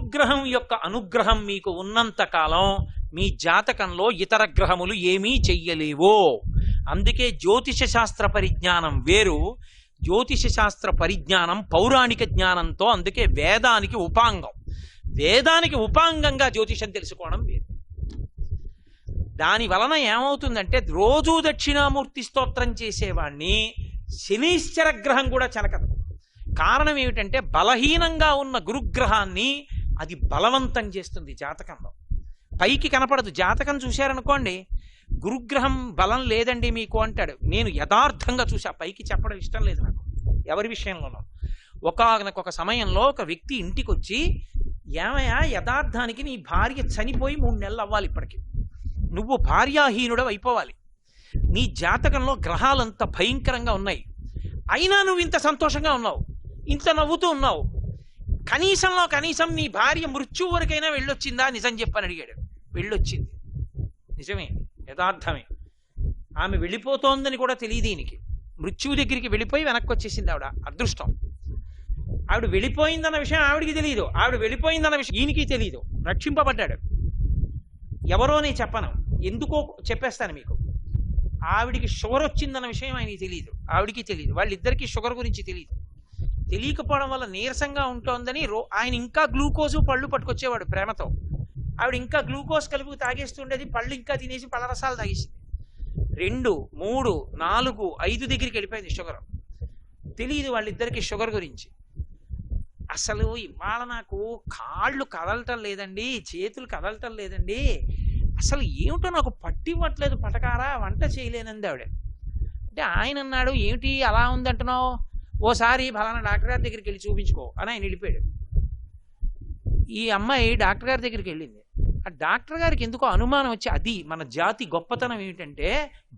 గురుగ్రహం యొక్క అనుగ్రహం మీకు ఉన్నంత కాలం మీ జాతకంలో ఇతర గ్రహములు ఏమీ చెయ్యలేవో. అందుకే జ్యోతిష శాస్త్ర పరిజ్ఞానం వేరు, జ్యోతిష శాస్త్ర పరిజ్ఞానం పౌరాణిక జ్ఞానంతో, అందుకే వేదానికి ఉపాంగం. వేదానికి ఉపాంగంగా జ్యోతిషం తెలుసుకోవడం వేరు. దాని వలన ఏమవుతుందంటే రోజూ దక్షిణామూర్తి స్తోత్రం చేసేవాణ్ణి శనీశ్వర గ్రహం కూడా చెనకదు. కారణం ఏమిటంటే బలహీనంగా ఉన్న గురుగ్రహాన్ని అది బలవంతం చేస్తుంది జాతకంలో. పైకి కనపడదు. జాతకం చూశారనుకోండి, గురుగ్రహం బలం లేదండి మీకు అంటాడు. నేను యథార్థంగా చూసా, పైకి చెప్పడం ఇష్టం లేదు నాకు ఎవరి విషయంలోనూ. ఒక సమయంలో ఒక వ్యక్తి ఇంటికి వచ్చి, ఏమయ్యా యథార్థానికి నీ భార్య చనిపోయి 3 నెలలు అవ్వాలి, ఇప్పటికి నువ్వు భార్యాహీనుడు అయిపోవాలి, నీ జాతకంలో గ్రహాలంత భయంకరంగా ఉన్నాయి, అయినా నువ్వు ఇంత సంతోషంగా ఉన్నావు, ఇంత నవ్వుతూ ఉన్నావు, కనీసం నీ భార్య మృత్యువు వరకైనా వెళ్ళొచ్చిందా, నిజం చెప్పని అడిగాడు. వెళ్ళొచ్చింది, నిజమే, యథార్థమే. ఆమె వెళ్ళిపోతోందని కూడా తెలియదు ఈయనకి. మృత్యువు దగ్గరికి వెళ్ళిపోయి వెనక్కి వచ్చేసింది ఆవిడ. అదృష్టం. ఆవిడ వెళ్ళిపోయిందన్న విషయం ఆవిడికి తెలియదు, ఆవిడ వెళ్ళిపోయిందన్న విషయం ఈయనకి తెలియదు. రక్షింపబడ్డాడు. ఎవరో నేను చెప్పను, ఎందుకో చెప్పేస్తాను మీకు. ఆవిడికి షుగర్ వచ్చిందన్న విషయం ఆయనకి తెలియదు, ఆవిడికి తెలియదు, వాళ్ళిద్దరికీ షుగర్ గురించి తెలియదు. తెలియకపోవడం వల్ల నీరసంగా ఉంటోందని ఆయన ఇంకా గ్లూకోజు పళ్ళు పట్టుకొచ్చేవాడు ప్రేమతో. ఆవిడ ఇంకా గ్లూకోజ్ కలుపు తాగేస్తుండేది, పళ్ళు ఇంకా తినేసి పళ్ళరసాలు తాగేసింది. 2, 3, 4, 5 దగ్గరికి వెళ్ళిపోయింది షుగర్. తెలియదు వాళ్ళిద్దరికి షుగర్ గురించి. అసలు ఇవాళ నాకు కాళ్ళు కదలటం లేదండి, చేతులు కదలటం లేదండి, అసలు ఏమిటో నాకు పట్టివ్వట్లేదు, పటకారా వంట చేయలేనంది ఆవిడ. అంటే ఆయన అన్నాడు, ఏమిటి అలా ఉందంటున్నావు, ఓసారి ఫలానా డాక్టర్ గారి దగ్గరికి వెళ్ళి చూపించుకో అని ఆయన వెళ్ళిపోయాడు. ఈ అమ్మాయి డాక్టర్ గారి దగ్గరికి వెళ్ళింది. ఆ డాక్టర్ గారికి ఎందుకో అనుమానం వచ్చి, అది మన జాతి గొప్పతనం ఏమిటంటే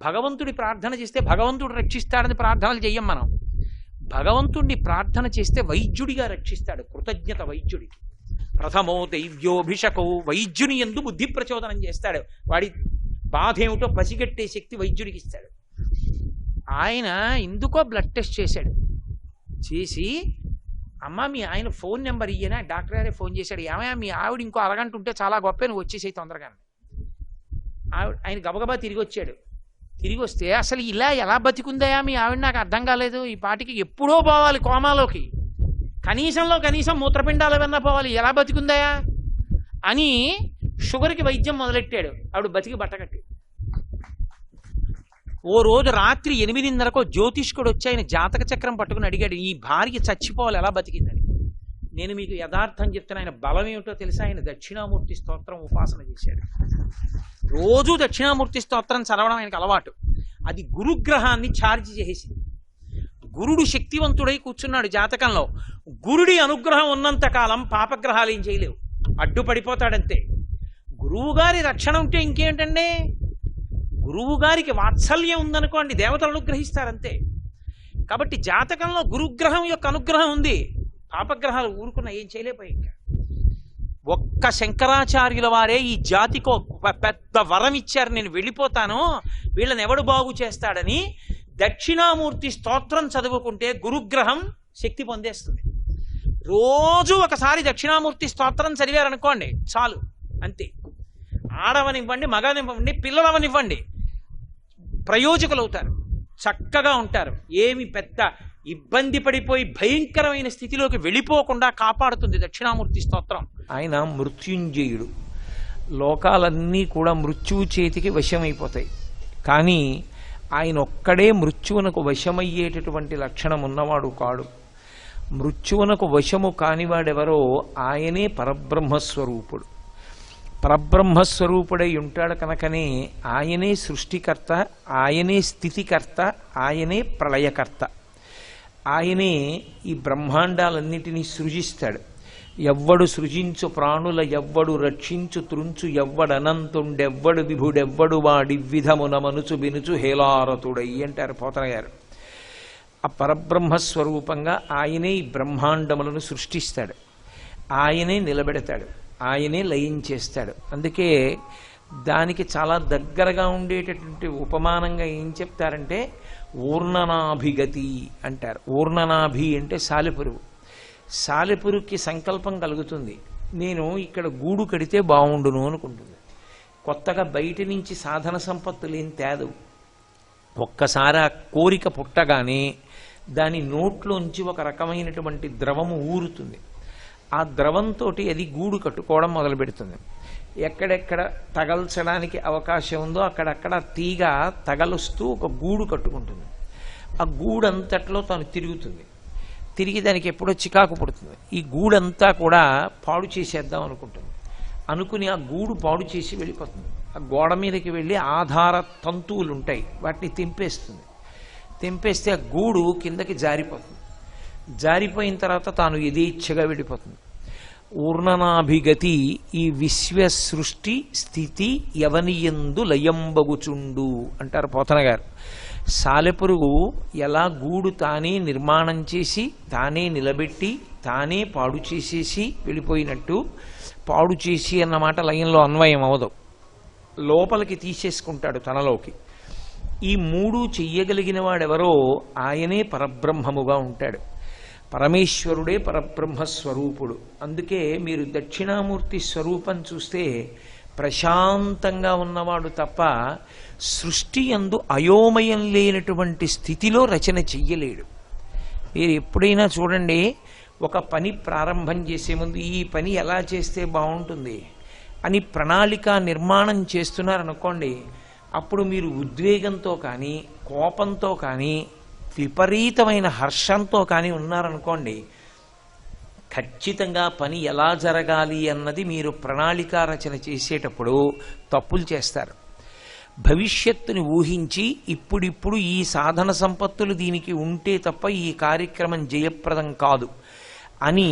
భగవంతుడి ప్రార్థన చేస్తే భగవంతుడు రక్షిస్తాడని ప్రార్థనలు చెయ్యం మనం. భగవంతుడిని ప్రార్థన చేస్తే వైద్యుడిగా రక్షిస్తాడు. కృతజ్ఞత వైద్యుడికి. ప్రథమో దైవ్యోభిషకో, వైద్యుని యందు బుద్ధి ప్రచోదనం చేస్తాడు. వాడి బాధ ఏమిటో పసిగట్టే శక్తి వైద్యుడికి ఇస్తాడు. ఆయన ఎందుకో బ్లడ్ టెస్ట్ చేశాడు. చేసి, అమ్మ మీ ఆయన ఫోన్ నెంబర్ ఇయ్యనా, డాక్టర్ గారే ఫోన్ చేశాడు, ఏమయ్యా మీ ఆవిడ ఇంకో అరగంట ఉంటే చాలా గొప్ప, నువ్వు వచ్చేసేయి తొందరగా. ఆయన గబగబా తిరిగి వచ్చాడు. తిరిగి వస్తే, అసలు ఇలా ఎలా బతికుందయా మీ ఆవిడ, నాకు అర్థం కాలేదు, ఈ పాటికి ఎప్పుడో పోవాలి కోమాలోకి, కనీసం మూత్రపిండాలు ఏమన్నా పోవాలి, ఎలా బతికుందయా అని షుగర్కి వైద్యం మొదలెట్టాడు. ఆవిడ బతికి బట్టకట్టి. ఓ రోజు రాత్రి 8:30కో జ్యోతిష్కుడు వచ్చి ఆయన జాతక చక్రం పట్టుకుని అడిగాడు, ఈ భార్య చచ్చిపోవాలి ఎలా బతికిందని. నేను మీకు యథార్థం చెప్తున్నా, ఆయన బలం ఏమిటో తెలుసా, ఆయన దక్షిణామూర్తి స్తోత్రం ఉపాసన చేశాడు. రోజు దక్షిణామూర్తి స్తోత్రం చదవడం ఆయనకు అలవాటు. అది గురుగ్రహాన్ని ఛార్జ్ చేసేసింది. గురుడు శక్తివంతుడై కూర్చున్నాడు జాతకంలో. గురుడి అనుగ్రహం ఉన్నంత కాలం పాపగ్రహాలు ఏం చేయలేవు, అడ్డుపడిపోతాడంతే. గురువుగారి రక్షణ ఉంటే ఇంకేంటండి, గురువు గారికి వాత్సల్యం ఉందనుకోండి, దేవతలు అనుగ్రహిస్తారంతే. కాబట్టి జాతకంలో గురుగ్రహం యొక్క అనుగ్రహం ఉంది, పాపగ్రహాలు ఊరుకున్న ఏం చేయలేకపోయి. ఇంకా ఒక్క శంకరాచార్యుల వారే ఈ జాతికి పెద్ద వరం ఇచ్చారు, నేను వెళ్ళిపోతాను, వీళ్ళని ఎవడు బాగు చేస్తాడని. దక్షిణామూర్తి స్తోత్రం చదువుకుంటే గురుగ్రహం శక్తి పొందేస్తుంది. రోజు ఒకసారి దక్షిణామూర్తి స్తోత్రం చదివారనుకోండి చాలు, అంతే. ఆడవనివ్వండి, మగనివ్వండి, పిల్లలవనివ్వండి, ప్రయోజకులు అవుతారు, చక్కగా ఉంటారు. ఏమి పెద్ద ఇబ్బంది పడిపోయి భయంకరమైన స్థితిలోకి వెళ్ళిపోకుండా కాపాడుతుంది దక్షిణామూర్తి స్తోత్రం. ఆయన మృత్యుంజయుడు. లోకాలన్నీ కూడా మృత్యువు చేతికి వశమైపోతాయి, కానీ ఆయన ఒక్కడే మృత్యువునకు వశమయ్యేటటువంటి లక్షణం ఉన్నవాడు కాడు. మృత్యువునకు వశము కానివాడెవరో ఆయనే పరబ్రహ్మస్వరూపుడు. పరబ్రహ్మస్వరూపుడై ఉంటాడు కనుకనే ఆయనే సృష్టికర్త, ఆయనే స్థితికర్త, ఆయనే ప్రళయకర్త. ఆయనే ఈ బ్రహ్మాండాలన్నిటినీ సృజిస్తాడు. ఎవ్వడు సృజించు ప్రాణుల ఎవ్వడు రక్షించు త్రుంచు ఎవ్వడనంతుండెవ్వడు విభుడెవ్వడు వాడివ్విధమున మనుచు బినుచు హేలారతుడై అంటారు పోతన గారు. ఆ పరబ్రహ్మస్వరూపంగా ఆయనే ఈ బ్రహ్మాండములను సృష్టిస్తాడు, ఆయనే నిలబెడతాడు, ఆయనే లయం చేస్తాడు. అందుకే దానికి చాలా దగ్గరగా ఉండేటటువంటి ఉపమానంగా ఏం చెప్తారంటే ఊర్ణనాభిగతి అంటారు. ఊర్ణనాభి అంటే సాలెపురుగు. సాలెపురుగుకి సంకల్పం కలుగుతుంది, నేను ఇక్కడ గూడు కడితే బాగుండును అనుకుంటుంది. కొత్తగా బయట నుంచి సాధన సంపత్తులు ఏం తేదవు. ఒక్కసారి ఆ కోరిక పుట్టగానే దాని నోట్లోంచి ఒక రకమైనటువంటి ద్రవము ఊరుతుంది. ఆ ద్రవంతో అది గూడు కట్టుకోవడం మొదలు పెడుతుంది. ఎక్కడెక్కడ తగల్చడానికి అవకాశం ఉందో అక్కడక్కడ తీగ తగలుస్తూ ఒక గూడు కట్టుకుంటుంది. ఆ గూడంతట్లో తను తిరుగుతుంది. తిరిగి దానికి ఎప్పుడో చికాకు పుడుతుంది. ఈ గూడంతా కూడా పాడు చేసేద్దాం అనుకుంటుంది. అనుకుని ఆ గూడు పాడు చేసి వెళ్ళిపోతుంది. ఆ గోడ మీదకి వెళ్ళి ఆధార తంతువులు ఉంటాయి, వాటిని తెంపేస్తుంది. తెంపేస్తే ఆ గూడు కిందకి జారిపోతుంది. జారిపోయిన తర్వాత తాను యథేచ్ఛగా వెళ్ళిపోతుంది. ఊర్ణనాభిగతి ఈ విశ్వ సృష్టి స్థితి యవనియందు లయంబగుచుండు అంటారు పోతన గారు. సాలెపురుగు ఎలా గూడు తానే నిర్మాణం చేసి తానే నిలబెట్టి తానే పాడు చేసేసి వెళ్ళిపోయినట్టు, పాడు చేసి అన్నమాట లయంలో అన్వయం అవదు, లోపలికి తీసేసుకుంటాడు తనలోకి. ఈ మూడు చెయ్యగలిగిన వాడెవరో ఆయనే పరబ్రహ్మముగా ఉంటాడు. పరమేశ్వరుడే పరబ్రహ్మస్వరూపుడు. అందుకే మీరు దక్షిణామూర్తి స్వరూపం చూస్తే ప్రశాంతంగా ఉన్నవాడు తప్ప సృష్టి యందు అయోమయం లేనటువంటి స్థితిలో రచన చెయ్యలేడు. మీరు ఎప్పుడైనా చూడండి, ఒక పని ప్రారంభం చేసే ముందు ఈ పని ఎలా చేస్తే బాగుంటుంది అని ప్రణాళిక నిర్మాణం చేస్తున్నారనుకోండి, అప్పుడు మీరు ఉద్వేగంతో కానీ కోపంతో కానీ విపరీతమైన హర్షంతో కానీ ఉన్నారనుకోండి, ఖచ్చితంగా పని ఎలా జరగాలి అన్నది మీరు ప్రణాళిక రచన చేసేటప్పుడు తప్పులు చేస్తారు. భవిష్యత్తుని ఊహించి ఇప్పుడిప్పుడు ఈ సాధన సంపత్తులు దీనికి ఉంటే తప్ప ఈ కార్యక్రమం జయప్రదం కాదు అని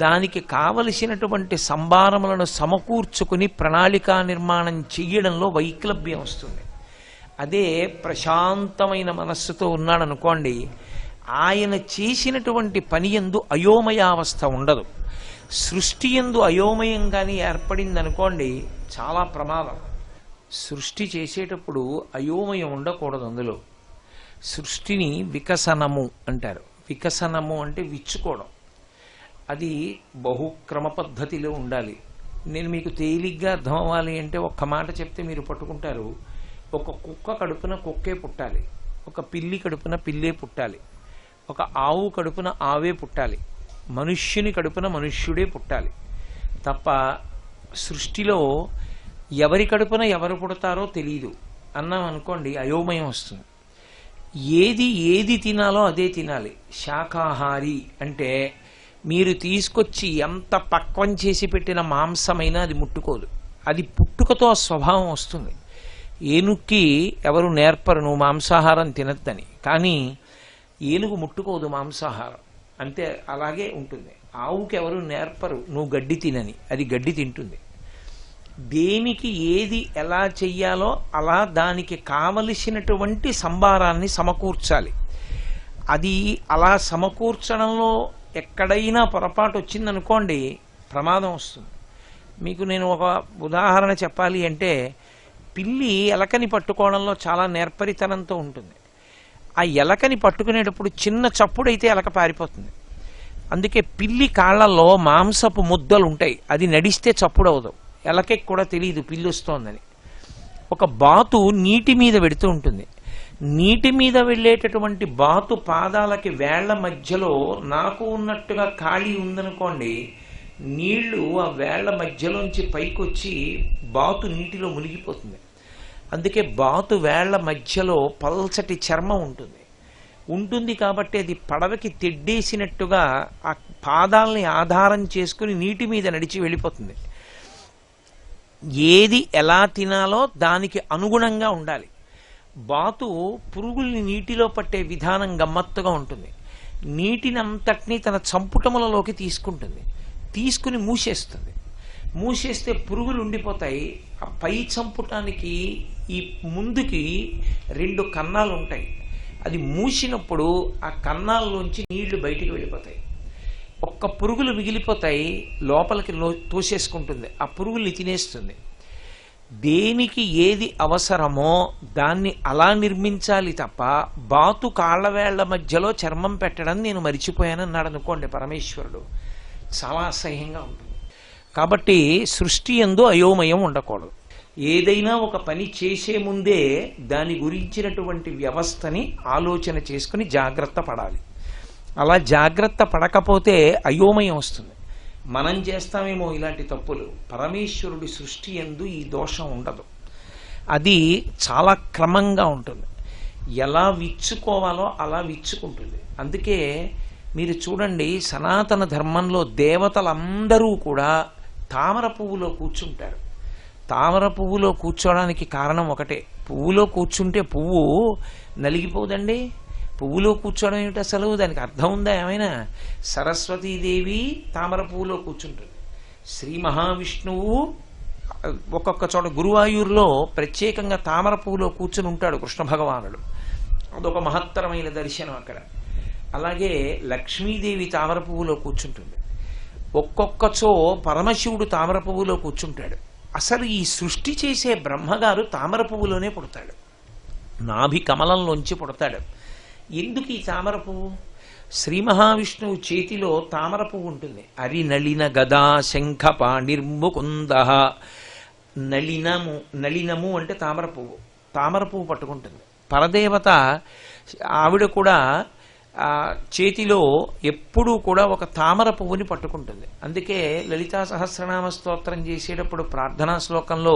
దానికి కావలసినటువంటి సంభారములను సమకూర్చుకుని ప్రణాళికా నిర్మాణం చెయ్యడంలో వైక్లభ్యం వస్తుంది. అదే ప్రశాంతమైన మనస్సుతో ఉన్నాడనుకోండి, ఆయన చేసినటువంటి పని యందు అయోమయావస్థ ఉండదు. సృష్టి యందు అయోమయం కానీ ఏర్పడిందనుకోండి చాలా ప్రమాదం. సృష్టి చేసేటప్పుడు అయోమయం ఉండకూడదు. అందులో సృష్టిని వికసనము అంటారు. వికసనము అంటే విచ్చుకోవడం. అది బహుక్రమ పద్ధతిలో ఉండాలి. నేను మీకు తేలిగ్గా అర్థం అవ్వాలి అంటే ఒక్క మాట చెప్తే మీరు పట్టుకుంటారు. ఒక కుక్క కడుపున కుక్కే పుట్టాలి, ఒక పిల్లి కడుపున పిల్లే పుట్టాలి, ఒక ఆవు కడుపున ఆవే పుట్టాలి, మనుష్యుని కడుపున మనుష్యుడే పుట్టాలి తప్ప సృష్టిలో ఎవరి కడుపున ఎవరు పుడతారో తెలియదు అన్నాం అనుకోండి, అయోమయం వస్తుంది. ఏది తినాలో అదే తినాలి. శాకాహారి అంటే మీరు తీసుకొచ్చి ఎంత పక్వం చేసి పెట్టిన మాంసమైనా అది ముట్టుకోదు. అది పుట్టుకతో స్వభావం వస్తుంది. ఏనుక్కి ఎవరు నేర్పరు నువ్వు మాంసాహారం తినద్దని, కానీ ఏనుగు ముట్టుకోదు మాంసాహారం, అంతే అలాగే ఉంటుంది. ఆవుకి ఎవరు నేర్పరు నువ్వు గడ్డి తినని, అది గడ్డి తింటుంది. దేనికి ఏది ఎలా చెయ్యాలో అలా దానికి కావలసినటువంటి సంభారాన్ని సమకూర్చాలి. అది అలా సమకూర్చడంలో ఎక్కడైనా పొరపాటు వచ్చిందనుకోండి ప్రమాదం వస్తుంది. మీకు నేను ఒక ఉదాహరణ చెప్పాలి అంటే, పిల్లి ఎలకని పట్టుకోవడంలో చాలా నేర్పరితనంతో ఉంటుంది. ఆ ఎలకని పట్టుకునేటప్పుడు చిన్న చప్పుడైతే ఎలక పారిపోతుంది. అందుకే పిల్లి కాళ్లలో మాంసపు ముద్దలు ఉంటాయి, అది నడిస్తే చప్పుడు అవదు. ఎలకకి కూడా తెలియదు పిల్లి వస్తోందని. ఒక బాతు నీటి మీద వెడుతూ ఉంటుంది. నీటి మీద వెళ్ళేటటువంటి బాతు పాదాలకి వేళ్ల మధ్యలో నాకు ఉన్నట్టుగా ఖాళీ ఉందనుకోండి, నీళ్లు ఆ వేళ్ల మధ్యలోంచి పైకొచ్చి బాతు నీటిలో మునిగిపోతుంది. అందుకే బాతు వేళ్ల మధ్యలో పల్చటి చర్మం ఉంటుంది కాబట్టి అది పడవకి తెడ్డేసినట్టుగా ఆ పాదాలని ఆధారం చేసుకుని నీటి మీద నడిచి వెళ్ళిపోతుంది. ఏది ఎలా తినాలో దానికి అనుగుణంగా ఉండాలి. బాతు పురుగుల్ని నీటిలో పట్టే విధానం గమ్మత్తుగా ఉంటుంది. నీటినంతటినీ తన చంపుటములలోకి తీసుకుంటుంది, తీసుకుని మూసేస్తుంది. మూసేస్తే పురుగులు ఉండిపోతాయి. ఆ పై చంపుటానికి ఈ ముందుకి 2 కన్నాలు ఉంటాయి. అది మూసినప్పుడు ఆ కన్నాల్లోంచి నీళ్లు బయటికి వెళ్ళిపోతాయి. ఒక్క పురుగులు మిగిలిపోతాయి, లోపలికి తోసేసుకుంటుంది, ఆ పురుగుల్ని తినేస్తుంది. దేనికి ఏది అవసరమో దాన్ని అలా నిర్మించాలి తప్ప బాతు కాళ్లవేళ్ల మధ్యలో చర్మం పెట్టడం నేను మరిచిపోయానన్నాడు అనుకోండి పరమేశ్వరుడు, చాలా అసహ్యంగా ఉంటుంది. కాబట్టి సృష్టి యందు అయోమయం ఉండకూడదు. ఏదైనా ఒక పని చేసే ముందే దాని గురించినటువంటి వ్యవస్థని ఆలోచన చేసుకుని జాగ్రత్త పడాలి. అలా జాగ్రత్త పడకపోతే అయోమయం వస్తుంది. మనం చేస్తామేమో ఇలాంటి తప్పులు, పరమేశ్వరుడి సృష్టి యందు ఈ దోషం ఉండదు. అది చాలా క్రమంగా ఉంటుంది. ఎలా విచ్చుకోవాలో అలా విచ్చుకుంటుంది. అందుకే మీరు చూడండి, సనాతన ధర్మంలో దేవతలందరూ కూడా తామర పువ్వులో కూర్చుంటారు. తామర పువ్వులో కూర్చోడానికి కారణం ఒకటే, పువ్వులో కూర్చుంటే పువ్వు నలిగిపోదండి. పువ్వులో కూర్చోవడం ఏమిటి అసలు? దానికి అర్థం ఉందా ఏమైనా? సరస్వతీదేవి తామర పువ్వులో కూర్చుంటుంది. శ్రీ మహావిష్ణువు ఒక్కొక్క చోట గురువాయూరులో ప్రత్యేకంగా తామర పువ్వులో కూర్చుని ఉంటాడు కృష్ణ భగవానుడు. అదొక మహత్తరమైన దర్శనం అక్కడ. అలాగే లక్ష్మీదేవి తామర పువ్వులో కూర్చుంటుంది. ఒక్కొక్కచో పరమశివుడు తామర పువ్వులో కూర్చుంటాడు. అసలు ఈ సృష్టి చేసే బ్రహ్మగారు తామర పువ్వులోనే పుడతాడు, నాభి కమలంలోంచి పుడతాడు. ఎందుకు ఈ తామర పువ్వు? శ్రీ మహావిష్ణువు చేతిలో తామర పువ్వు ఉంటుంది. అరి నళిన గదా శంఖ పాణిర్ముకుంద. నళినము అంటే తామర పువ్వు. తామర పువ్వు పట్టుకుంటుంది. పరదేవత ఆవిడ కూడా చేతిలో ఎప్పుడూ కూడా ఒక తామర పువ్వుని పట్టుకుంటుంది. అందుకే లలితా సహస్రనామ స్తోత్రం చేసేటప్పుడు ప్రార్థనా శ్లోకంలో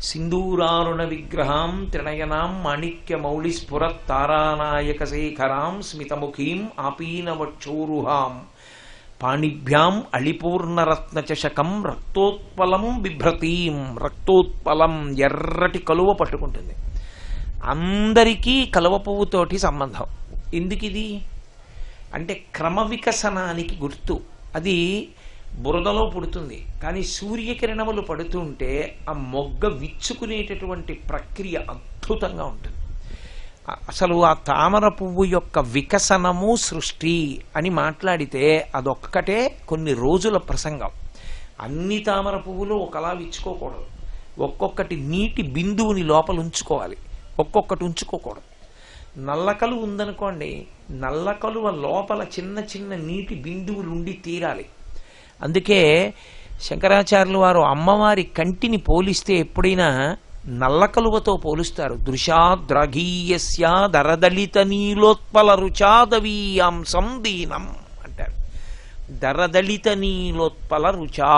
సింధూరారుణ విగ్రహాం త్రినయనాం మాణిక్య మౌళి స్ఫురత్ తారానాయక శేఖరాం స్మితముఖీం ఆపీనవక్షోరుహాం పాణిభ్యాం అళిపూర్ణరత్న చషకం రక్తోత్పలం బిభ్రతీం. రక్తోత్పలం ఎర్రటి కలువ పట్టుకుంటుంది. అందరికీ కలువ పువ్వుతోటి సంబంధం. ఎందుకు ఇది అంటే క్రమ వికసనానికి గుర్తు. అది బురదలో పుడుతుంది, కానీ సూర్యకిరణములు పడుతుంటే ఆ మొగ్గ విచ్చుకునేటటువంటి ప్రక్రియ అద్భుతంగా ఉంటుంది. అసలు ఆ తామర పువ్వు యొక్క వికసనము సృష్టి అని మాట్లాడితే అదొక్కటే కొన్ని రోజుల ప్రసంగం. అన్ని తామర పువ్వులు ఒకలా విచ్చుకోకూడదు. ఒక్కొక్కటి నీటి బిందువుని లోపల ఉంచుకోవాలి, ఒక్కొక్కటి ఉంచుకోకూడదు. నల్లకలువ ఉందనుకోండి, నల్లకలువ లోపల చిన్న చిన్న నీటి బిందువులు ఉండి తీరాలి. అందుకే శంకరాచార్యులు వారు అమ్మవారి కంటిని పోలిస్తే ఎప్పుడైనా నల్లకలువతో పోలుస్తారు. దృశాద్రఘీయస్య దరదళిత నీలోత్పల రుచాదవీయాం సందీనం అంటారు. దరదళిత నీలోత్పల రుచా,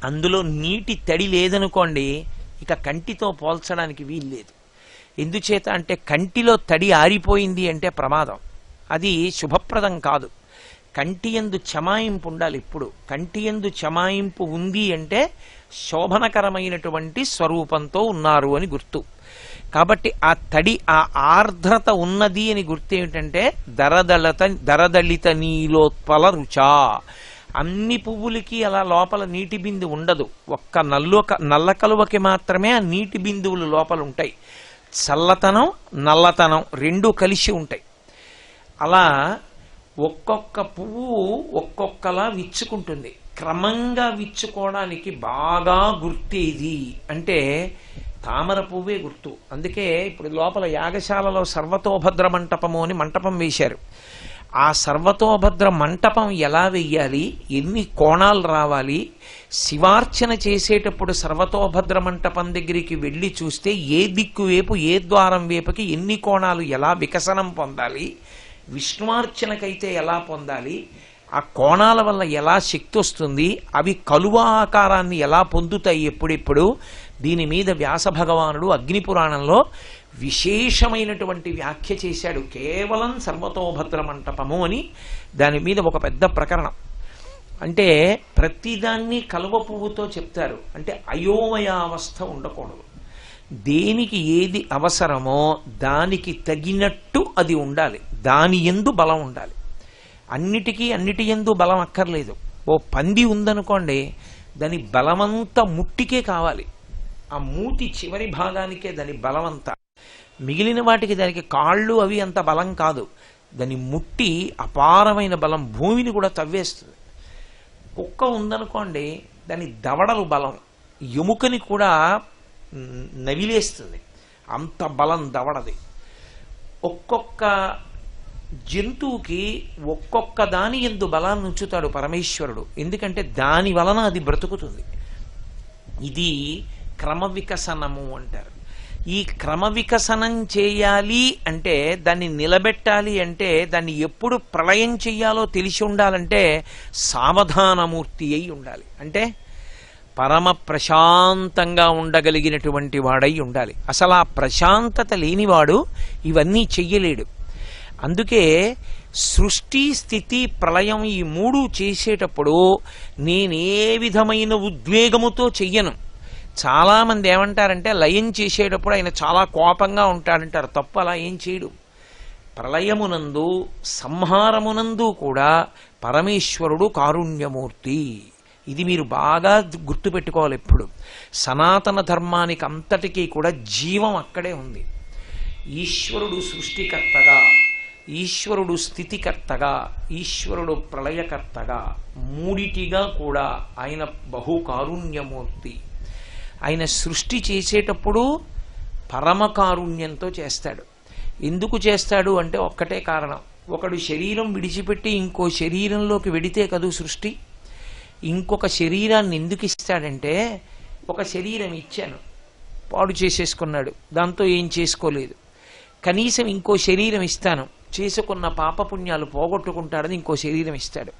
అందులో నీటి తడి లేదనుకోండి, ఇక కంటితో పోల్చడానికి వీల్లేదు. ఎందుచేత అంటే కంటిలో తడి ఆరిపోయింది అంటే ప్రమాదం, అది శుభప్రదం కాదు. కంటి యందు చమాయింపు ఉండాలి. ఇప్పుడు కంటి యందు చమాయింపు ఉంది అంటే శోభనకరమైనటువంటి స్వరూపంతో ఉన్నారు అని గుర్తు. కాబట్టి ఆ తడి, ఆ ఆర్ద్రత ఉన్నది అని గుర్తు ఏమిటంటే దరదళిత నీలోత్పల రుచా. అన్ని పువ్వులకి అలా లోపల నీటి బిందు ఉండదు. ఒక్క నల్ల కలువకి మాత్రమే ఆ నీటి బిందువులు లోపల ఉంటాయి. చల్లతనం నల్లతనం రెండూ కలిసి ఉంటాయి. అలా ఒక్కొక్క పువ్వు ఒక్కొక్కలా విచ్చుకుంటుంది. క్రమంగా విచ్చుకోవడానికి బాగా గుర్తేది అంటే తామర పువ్వే గుర్తు. అందుకే ఇప్పుడు లోపల యాగశాలలో సర్వతోభద్ర మంటపము అని మంటపం వేశారు. ఆ సర్వతోభద్ర మంటపం ఎలా వెయ్యాలి, ఎన్ని కోణాలు రావాలి, శివార్చన చేసేటప్పుడు సర్వతోభద్ర మంటపం దగ్గరికి వెళ్ళి చూస్తే ఏ దిక్కు వైపు ఏ ద్వారం వైపుకి ఎన్ని కోణాలు ఎలా వికసనం పొందాలి, విష్ణువార్చనకైతే ఎలా పొందాలి, ఆ కోణాల వల్ల ఎలా శక్తి వస్తుంది, అవి కలువ ఆకారాన్ని ఎలా పొందుతాయి ఎప్పుడెప్పుడు, దీని మీద వ్యాస భగవానుడు అగ్నిపురాణంలో విశేషమైనటువంటి వ్యాఖ్య చేశాడు. కేవలం సర్వతోభద్ర మంటపము అని దాని మీద ఒక పెద్ద ప్రకరణం. అంటే ప్రతిదాన్ని కలువ పువ్వుతో చెప్తారు. అంటే అయోమయావస్థ ఉండకూడదు. దేనికి ఏది అవసరమో దానికి తగినట్టు అది ఉండాలి. దాని యందు బలం ఉండాలి. అన్నిటి యందు బలం అక్కర్లేదు. ఓ పంది ఉందనుకోండి, దాని బలమంతా ముట్టికే కావాలి. ఆ మూతి చివరి భాగానికే దాని బలమంతా. మిగిలిన వాటికి దానికి కాళ్ళు అవి అంత బలం కాదు. దాని ముట్టి అపారమైన బలం, భూమిని కూడా తవ్వేస్తుంది. కుక్క ఉందనుకోండి, దాని దవడలు బలం, ఎముకని కూడా నవిలేస్తుంది, అంత బలం దవడది. ఒక్కొక్క జంతువుకి ఒక్కొక్క దాని యందు బలాన్ని ఉంచుతాడు పరమేశ్వరుడు. ఎందుకంటే దాని వలన అది బ్రతుకుతుంది. ఇది క్రమ వికసనము అంటారు. ఈ క్రమ వికసనం చేయాలి అంటే, దాన్ని నిలబెట్టాలి అంటే, దాన్ని ఎప్పుడు ప్రళయం చెయ్యాలో తెలిసి ఉండాలంటే సావధానమూర్తి అయి ఉండాలి. అంటే పరమ ప్రశాంతంగా ఉండగలిగినటువంటి వాడై ఉండాలి. అసలు ఆ ప్రశాంతత లేనివాడు ఇవన్నీ చెయ్యలేడు. అందుకే సృష్టి, స్థితి, ప్రళయం ఈ మూడు చేసేటప్పుడు నేనే విధమైన ఉద్వేగముతో చెయ్యను. చాలామంది ఏమంటారంటే లయం చేసేటప్పుడు ఆయన చాలా కోపంగా ఉంటాడంటారు. తప్పు, అలా ఏం చేయడు. ప్రళయమునందు సంహారమునందు కూడా పరమేశ్వరుడు కారుణ్యమూర్తి. ఇది మీరు బాగా గుర్తుపెట్టుకోవాలి ఎప్పుడు. సనాతన ధర్మానికి అంతటికీ కూడా జీవం అక్కడే ఉంది. ఈశ్వరుడు సృష్టికర్తగా, ఈశ్వరుడు స్థితికర్తగా, ఈశ్వరుడు ప్రళయకర్తగా, మూడిటిగా కూడా ఆయన బహు కారుణ్యమూర్తి. ఆయన సృష్టి చేసేటప్పుడు పరమ కారుణ్యంతో చేస్తాడు. ఎందుకు చేస్తాడు అంటే ఒక్కటే కారణం. ఒకడు శరీరం విడిచిపెట్టి ఇంకో శరీరంలోకి వెడితే కదూ సృష్టి. ఇంకొక శరీరాన్ని ఎందుకు ఇస్తాడంటే, ఒక శరీరం ఇచ్చాను, పాడు చేసేసుకున్నాడు, దాంతో ఏం చేసుకోలేదు, కనీసం ఇంకో శరీరం ఇస్తాను, చేసుకున్న పాపపుణ్యాలు పోగొట్టుకుంటాడని ఇంకో శరీరం ఇస్తాడు.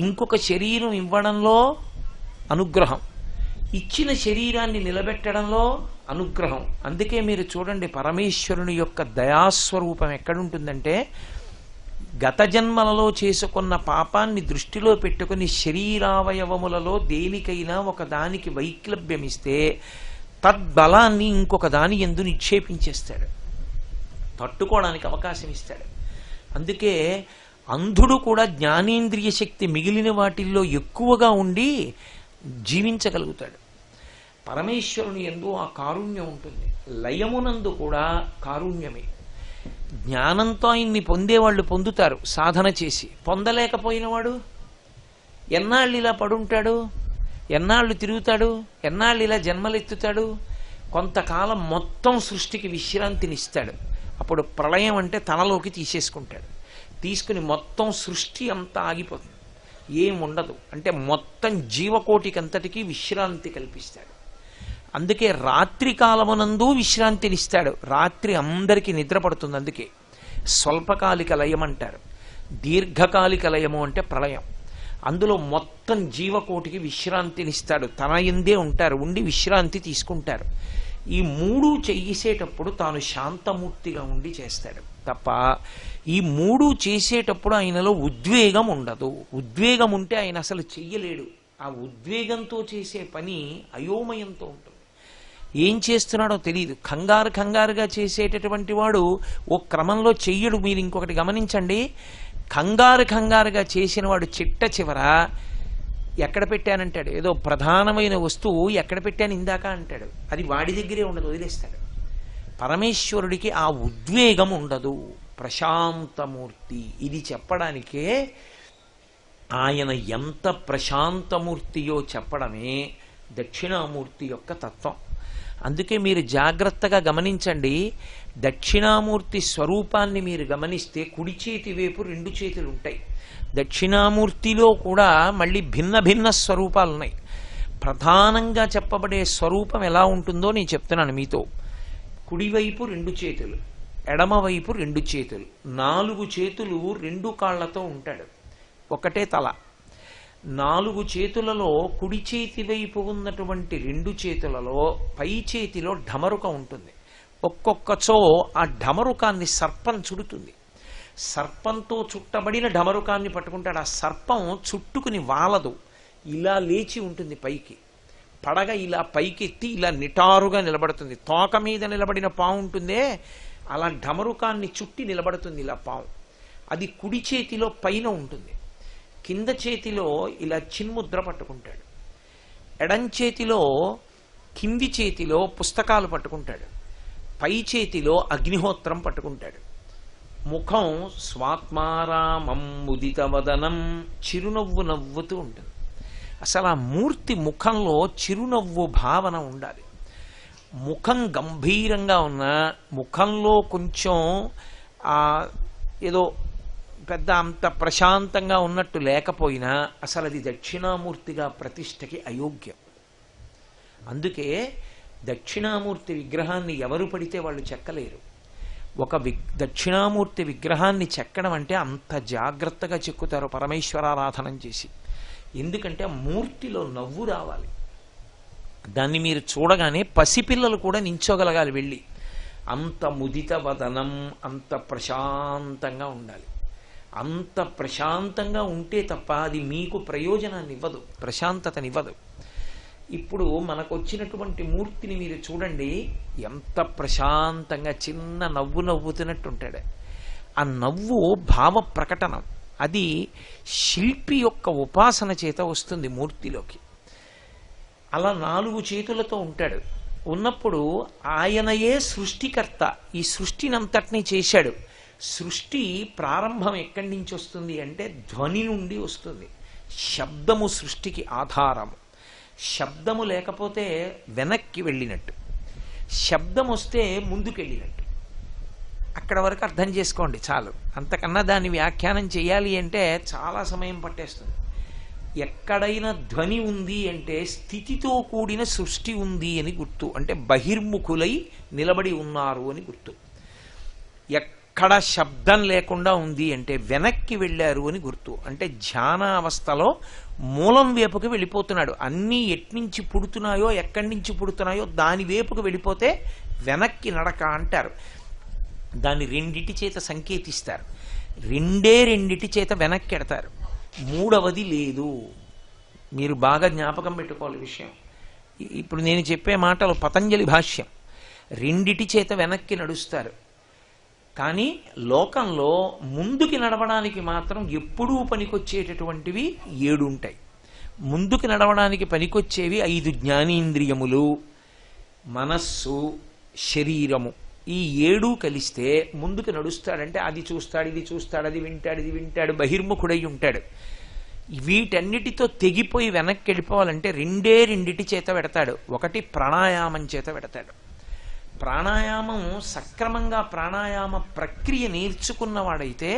ఇంకొక శరీరం ఇవ్వడంలో అనుగ్రహం, ఇచ్చిన శరీరాన్ని నిలబెట్టడంలో అనుగ్రహం. అందుకే మీరు చూడండి, పరమేశ్వరుని యొక్క దయాస్వరూపం ఎక్కడుంటుందంటే, గత జన్మలలో చేసుకున్న పాపాన్ని దృష్టిలో పెట్టుకుని శరీరావయవములలో దేనికైనా ఒక దానికి వైక్లభ్యమిస్తే తద్బలాన్ని ఇంకొక దాని యందు నిక్షేపించేస్తాడు, తట్టుకోవడానికి అవకాశం ఇస్తాడు. అందుకే అంధుడు కూడా జ్ఞానేంద్రియ శక్తి మిగిలిన వాటిల్లో ఎక్కువగా ఉండి జీవించగలుగుతాడు. పరమేశ్వరుని యందు ఆ కారుణ్యం ఉంటుంది. లయమునందు కూడా కారుణ్యమే. జ్ఞానంతో ఆయన్ని పొందేవాళ్ళు పొందుతారు సాధన చేసి. పొందలేకపోయినవాడు ఎన్నాళ్ళు ఇలా పడుంటాడు, ఎన్నాళ్ళు తిరుగుతాడు, ఎన్నాళ్ళు ఇలా జన్మలెత్తుతాడు. కొంతకాలం మొత్తం సృష్టికి విశ్రాంతినిస్తాడు. అప్పుడు ప్రళయం అంటే తనలోకి తీసేసుకుంటాడు. తీసుకుని మొత్తం సృష్టి అంతా ఆగిపోతుంది, ఏముండదు. అంటే మొత్తం జీవకోటికంతటికీ విశ్రాంతి కల్పిస్తాడు. అందుకే రాత్రి కాలమునందు విశ్రాంతినిస్తాడు. రాత్రి అందరికీ నిద్ర పడుతుంది. అందుకే స్వల్పకాలిక లయం అంటారు. దీర్ఘకాలిక లయము అంటే ప్రళయం. అందులో మొత్తం జీవకోటికి విశ్రాంతినిస్తాడు. తన యందే ఉంటారు, ఉండి విశ్రాంతి తీసుకుంటారు. ఈ మూడు చేసేటప్పుడు తాను శాంతమూర్తిగా ఉండి చేస్తాడు తప్ప, ఈ మూడు చేసేటప్పుడు ఆయనలో ఉద్వేగం ఉండదు. ఉద్వేగం ఉంటే ఆయన అసలు చెయ్యలేడు. ఆ ఉద్వేగంతో చేసే పని అయోమయంతో ఉంటుంది. ఏం చేస్తున్నాడో తెలియదు. కంగారుగా చేసేటటువంటి వాడు ఓ క్రమంలో చెయ్యడు. మీరు ఇంకొకటి గమనించండి, కంగారుగా చేసిన వాడు చిట్ట చివర ఎక్కడ పెట్టానంటాడు. ఏదో ప్రధానమైన వస్తువు ఎక్కడ పెట్టాను ఇందాక అంటాడు. అది వాడి దగ్గరే ఉండదు, వదిలేస్తాడు. పరమేశ్వరుడికి ఆ ఉద్వేగం ఉండదు, ప్రశాంతమూర్తి. ఇది చెప్పడానికే ఆయన ఎంత ప్రశాంతమూర్తియో చెప్పడమే దక్షిణామూర్తి యొక్క తత్వం. అందుకే మీరు జాగ్రత్తగా గమనించండి. దక్షిణామూర్తి స్వరూపాన్ని మీరు గమనిస్తే కుడి చేతి వైపు రెండు చేతులు ఉంటాయి. దక్షిణామూర్తిలో కూడా మళ్ళీ భిన్న భిన్న స్వరూపాలు ఉన్నాయి. ప్రధానంగా చెప్పబడే స్వరూపం ఎలా ఉంటుందో నేను చెప్తున్నాను మీతో. కుడివైపు రెండు చేతులు, ఎడమవైపు రెండు చేతులు, 4 చేతులు 2 కాళ్లతో ఉంటాడు, ఒకటే తల. 4 చేతులలో కుడి చేతి వైపు ఉన్నటువంటి 2 చేతులలో పై చేతిలో ఢమరుక ఉంటుంది. ఒక్కొక్కచో ఆ ఢమరుకాన్ని సర్పం చుడుతుంది. సర్పంతో చుట్టబడిన ఢమరుకాన్ని పట్టుకుంటాడు. ఆ సర్పం చుట్టుకుని వాలదు, ఇలా లేచి ఉంటుంది పైకి. పడగ ఇలా పైకెత్తి ఇలా నిటారుగా నిలబడుతుంది. తోక మీద నిలబడిన పాము ఉంటుందే, అలా ఢమరుకాన్ని చుట్టి నిలబడుతుంది ఇలా పాము. అది కుడి చేతిలో పైన ఉంటుంది. కింద చేతిలో ఇలా చిన్ముద్ర పట్టుకుంటాడు. ఎడం చేతిలో కింది చేతిలో పుస్తకాలు పట్టుకుంటాడు. పై చేతిలో అగ్నిహోత్రం పట్టుకుంటాడు. ముఖం స్వాత్మారామం ముదిత వదనం, చిరునవ్వు నవ్వుతూ ఉంటుంది. అసలు ఆ మూర్తి ముఖంలో చిరునవ్వు భావన ఉండాలి. ముఖం గంభీరంగా ఉన్న, ముఖంలో కొంచెం ఏదో పెద్ద అంత ప్రశాంతంగా ఉన్నట్టు లేకపోయినా అసలు అది దక్షిణామూర్తిగా ప్రతిష్టకి అయోగ్యం. అందుకే దక్షిణామూర్తి విగ్రహాన్ని ఎవరు పడితే వాళ్ళు చెక్కలేరు. ఒక దక్షిణామూర్తి విగ్రహాన్ని చెక్కడం అంటే అంత జాగ్రత్తగా చెక్కుతారు పరమేశ్వరారాధనం చేసి. ఎందుకంటే మూర్తిలో నవ్వు రావాలి. దాన్ని మీరు చూడగానే పసిపిల్లలు కూడా నించోగలగాలి వెళ్ళి. అంత ముదిత వదనం, అంత ప్రశాంతంగా ఉండాలి. అంత ప్రశాంతంగా ఉంటే తప్ప అది మీకు ప్రయోజనాన్ని ఇవ్వదు, ప్రశాంతతనివ్వదు. ఇప్పుడు మనకు వచ్చినటువంటి మూర్తిని మీరు చూడండి, ఎంత ప్రశాంతంగా చిన్న నవ్వు నవ్వుతున్నట్టు ఉంటాడు. ఆ నవ్వు భావ ప్రకటనం. అది శిల్పి యొక్క ఉపాసన చేత వస్తుంది మూర్తిలోకి. అలా 4 చేతులతో ఉంటాడు. ఉన్నప్పుడు ఆయనయే సృష్టికర్త. ఈ సృష్టినంతటినీ చేశాడు. సృష్టి ప్రారంభం ఎక్కడి నుంచి వస్తుంది అంటే ధ్వని నుండి వస్తుంది. శబ్దము సృష్టికి ఆధారము. శబ్దము లేకపోతే వెనక్కి వెళ్ళినట్టు, శబ్దం వస్తే ముందుకెళ్ళినట్టు. అక్కడ వరకు అర్థం చేసుకోండి చాలు. అంతకన్నా దాన్ని వ్యాఖ్యానం చేయాలి అంటే చాలా సమయం పట్టేస్తుంది. ఎక్కడైనా ధ్వని ఉంది అంటే స్థితితో కూడిన సృష్టి ఉంది అని గుర్తు. అంటే బహిర్ముఖులై నిలబడి ఉన్నారు అని గుర్తు. ఎక్కడ శబ్దం లేకుండా ఉంది అంటే వెనక్కి వెళ్ళారు అని గుర్తు. అంటే ధ్యాన అవస్థలో మూలం వైపుకి వెళ్ళిపోతున్నాడు. అన్నీ ఎట్నుంచి పుడుతున్నాయో, ఎక్కడి నుంచి పుడుతున్నాయో దాని వైపుకి వెళ్ళిపోతే వెనక్కి నడక అంటారు. దాన్ని 2 చేత సంకేతిస్తారు. 2 చేత వెనక్కి ఎడతారు. 3వది లేదు. మీరు బాగా జ్ఞాపకం పెట్టుకోవాలి విషయం. ఇప్పుడు నేను చెప్పే మాటలు పతంజలి భాష్యం. 2 చేత వెనక్కి నడుస్తారు. కానీ లోకంలో ముందుకి నడవడానికి మాత్రం ఎప్పుడూ పనికొచ్చేటటువంటివి 7 ఉంటాయి. ముందుకు నడవడానికి పనికొచ్చేవి 5 జ్ఞానేంద్రియములు, మనస్సు, శరీరము. ఈ 7 కలిస్తే ముందుకు నడుస్తాడంటే అది చూస్తాడు, ఇది చూస్తాడు, అది వింటాడు, ఇది వింటాడు, బహిర్ముఖుడై ఉంటాడు. వీటన్నిటితో తెగిపోయి వెనక్కి వెళ్ళిపోవాలంటే 2 చేత పెడతాడు. ఒకటి ప్రాణాయామం చేత పెడతాడు. ప్రాణాయామం సక్రమంగా ప్రాణాయామ ప్రక్రియ నేర్చుకున్నవాడైతే,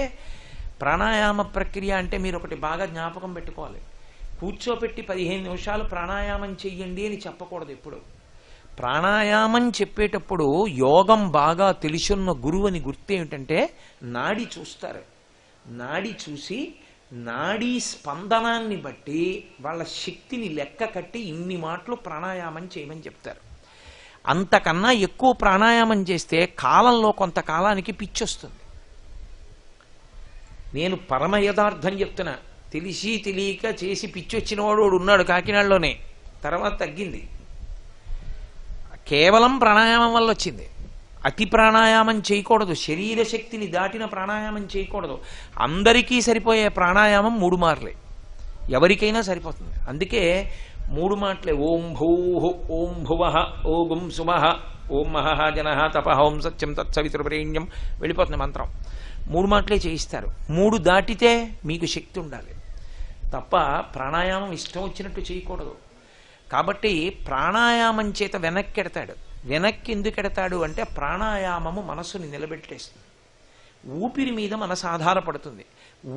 ప్రాణాయామ ప్రక్రియ అంటే మీరు ఒకటి బాగా జ్ఞాపకం పెట్టుకోవాలి. కూర్చోపెట్టి 15 నిమిషాలు ప్రాణాయామం చెయ్యండి అని చెప్పకూడదు ఎప్పుడు. ప్రాణాయామం చెప్పేటప్పుడు యోగం బాగా తెలుసున్న గురువు అని గుర్తేమిటంటే నాడి చూస్తారు. నాడి చూసి నాడీ స్పందనాన్ని బట్టి వాళ్ళ శక్తిని లెక్క కట్టి ఇన్ని మాటలు ప్రాణాయామం చేయమని చెప్తారు. అంతకన్నా ఎక్కువ ప్రాణాయామం చేస్తే కాలంలో కొంతకాలానికి పిచ్చొస్తుంది. నేను పరమ యథార్థం చెప్తున్నా. తెలిసి తెలియక చేసి పిచ్చొచ్చిన వాడు ఉన్నాడు కాకినాడలోనే. తర్వాత తగ్గింది. కేవలం ప్రాణాయామం వల్ల వచ్చింది. అతి ప్రాణాయామం చేయకూడదు. శరీర శక్తిని దాటిన ప్రాణాయామం చేయకూడదు. అందరికీ సరిపోయే ప్రాణాయామం 3 మార్లే. ఎవరికైనా సరిపోతుంది. అందుకే 3 మాటలే. ఓం భూః, ఓం భువః, ఓం సుమః, ఓం మహః జనః తపః, ఓం సత్యం తత్సవితుర్వరేణ్యం వెళ్ళిపోతుంది మంత్రం. 3 మాటలే చేయిస్తారు. 3 దాటితే మీకు శక్తి ఉండాలి తప్ప ప్రాణాయామం ఇష్టం వచ్చినట్టు చేయకూడదు. కాబట్టి ప్రాణాయామం చేత వెనక్కి ఎడతాడు. వెనక్కి ఎందుకు ఎడతాడు అంటే ప్రాణాయామము మనసుని నిలబెట్టేస్తుంది. ఊపిరి మీద మనసు ఆధారపడుతుంది.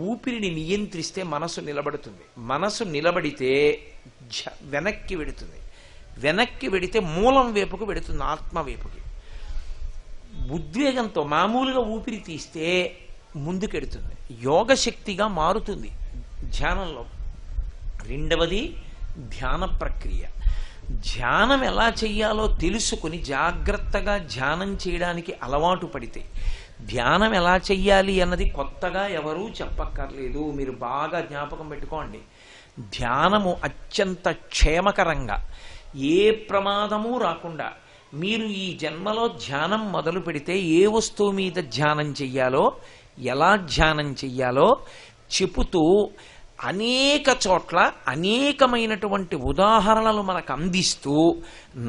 ఊపిరిని నియంత్రిస్తే మనసు నిలబడుతుంది. మనసు నిలబడితే వెనక్కి వెడుతుంది. వెనక్కి వెడితే మూలం వైపుకు వెడుతుంది, ఆత్మ వైపుకి. ఉద్వేగంతో మామూలుగా ఊపిరి తీస్తే ముందుకెడుతుంది, యోగశక్తిగా మారుతుంది ధ్యానంలో. 2వది ధ్యాన ప్రక్రియ. ధ్యానం ఎలా చెయ్యాలో తెలుసుకుని జాగ్రత్తగా ధ్యానం చేయడానికి అలవాటు పడితే, ధ్యానం ఎలా చెయ్యాలి అన్నది కొత్తగా ఎవరూ చెప్పక్కర్లేదు. మీరు బాగా జ్ఞాపకం పెట్టుకోండి. ధ్యానము అత్యంత క్షేమకరంగా, ఏ ప్రమాదము రాకుండా మీరు ఈ జన్మలో ధ్యానం మొదలు పెడితే ఏ వస్తువు మీద ధ్యానం చెయ్యాలో, ఎలా ధ్యానం చెయ్యాలో చెబుతూ అనేక చోట్ల అనేకమైనటువంటి ఉదాహరణలు మనకు అందిస్తూ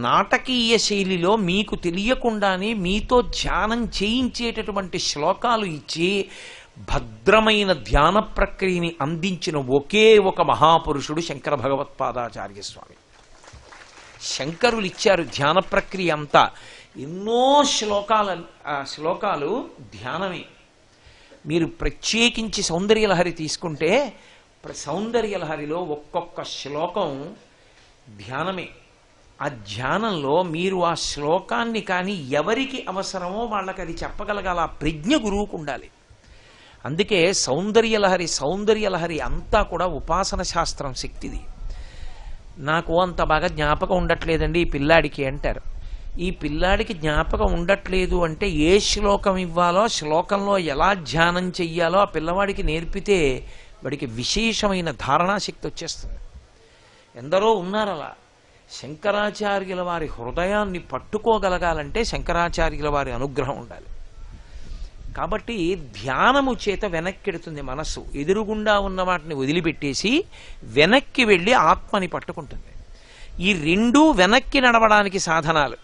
నాటకీయ శైలిలో మీకు తెలియకుండానే మీతో ధ్యానం చేయించేటటువంటి శ్లోకాలు ఇచ్చి భద్రమైన ధ్యాన ప్రక్రియని అందించిన ఒకే ఒక మహాపురుషుడు శంకర భగవత్పాదాచార్య స్వామి. శంకరులు ఇచ్చారు ధ్యాన ప్రక్రియ అంతా. ఎన్నో శ్లోకాలు ధ్యానమే. మీరు ప్రత్యేకించి సౌందర్యలహరి తీసుకుంటే సౌందర్యలహరిలో ఒక్కొక్క శ్లోకం ధ్యానమే. ఆ ధ్యానంలో మీరు ఆ శ్లోకాన్ని కానీ ఎవరికి అవసరమో వాళ్ళకి అది చెప్పగలగాల ఆ ప్రజ్ఞ గురువుకు ఉండాలి. అందుకే సౌందర్యలహరి అంతా కూడా ఉపాసన శాస్త్రం శక్తిది. నాకు అంత బాగా జ్ఞాపకం ఉండట్లేదండి ఈ పిల్లాడికి అంటారు. ఈ పిల్లాడికి జ్ఞాపకం ఉండట్లేదు అంటే ఏ శ్లోకం ఇవ్వాలో, శ్లోకంలో ఎలా ధ్యానం చెయ్యాలో ఆ పిల్లవాడికి నేర్పితే వాడికి విశేషమైన ధారణాశక్తి వచ్చేస్తుంది. ఎందరో ఉన్నారు అలా. శంకరాచార్యుల వారి హృదయాన్ని పట్టుకోగలగాలంటే శంకరాచార్యుల వారి అనుగ్రహం ఉండాలి. కాబట్టి ధ్యానము చేత వెనక్కెడుతుంది మనస్సు. ఎదురుగుండా ఉన్న వాటిని వదిలిపెట్టేసి వెనక్కి వెళ్ళి ఆత్మని పట్టుకుంటుంది. ఈ రెండూ వెనక్కి నడవడానికి సాధనాలు,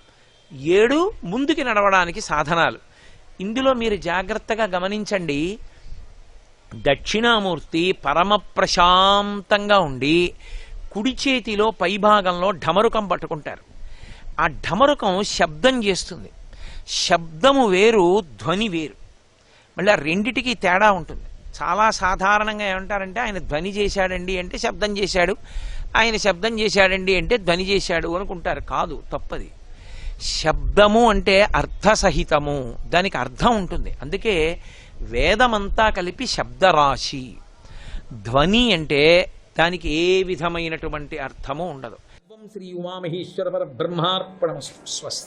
7 ముందుకి నడవడానికి సాధనాలు. ఇందులో మీరు జాగ్రత్తగా గమనించండి. దక్షిణామూర్తి పరమ ప్రశాంతంగా ఉండి కుడి చేతిలో పైభాగంలో ఢమరుకం పట్టుకుంటారు. ఆ ఢమరుకం శబ్దం చేస్తుంది. శబ్దము వేరు, ధ్వని వేరు. మళ్ళీ ఆ రెండిటికి తేడా ఉంటుంది. చాలా సాధారణంగా ఏమంటారంటే ఆయన ధ్వని చేశాడండి అంటే శబ్దం చేశాడు, ఆయన శబ్దం చేశాడండి అంటే ధ్వని చేశాడు అనుకుంటారు. కాదు, తప్పది. శబ్దము అంటే అర్థసహితము, దానికి అర్థం ఉంటుంది. అందుకే వేదమంతా కలిపి శబ్దరాశి. ధ్వని అంటే దానికి ఏ విధమైనటువంటి అర్థము ఉండదు. శ్రీ ఉమామహేశ్వర పరబ్రహ్మార్పణమస్తు. స్వస్తి.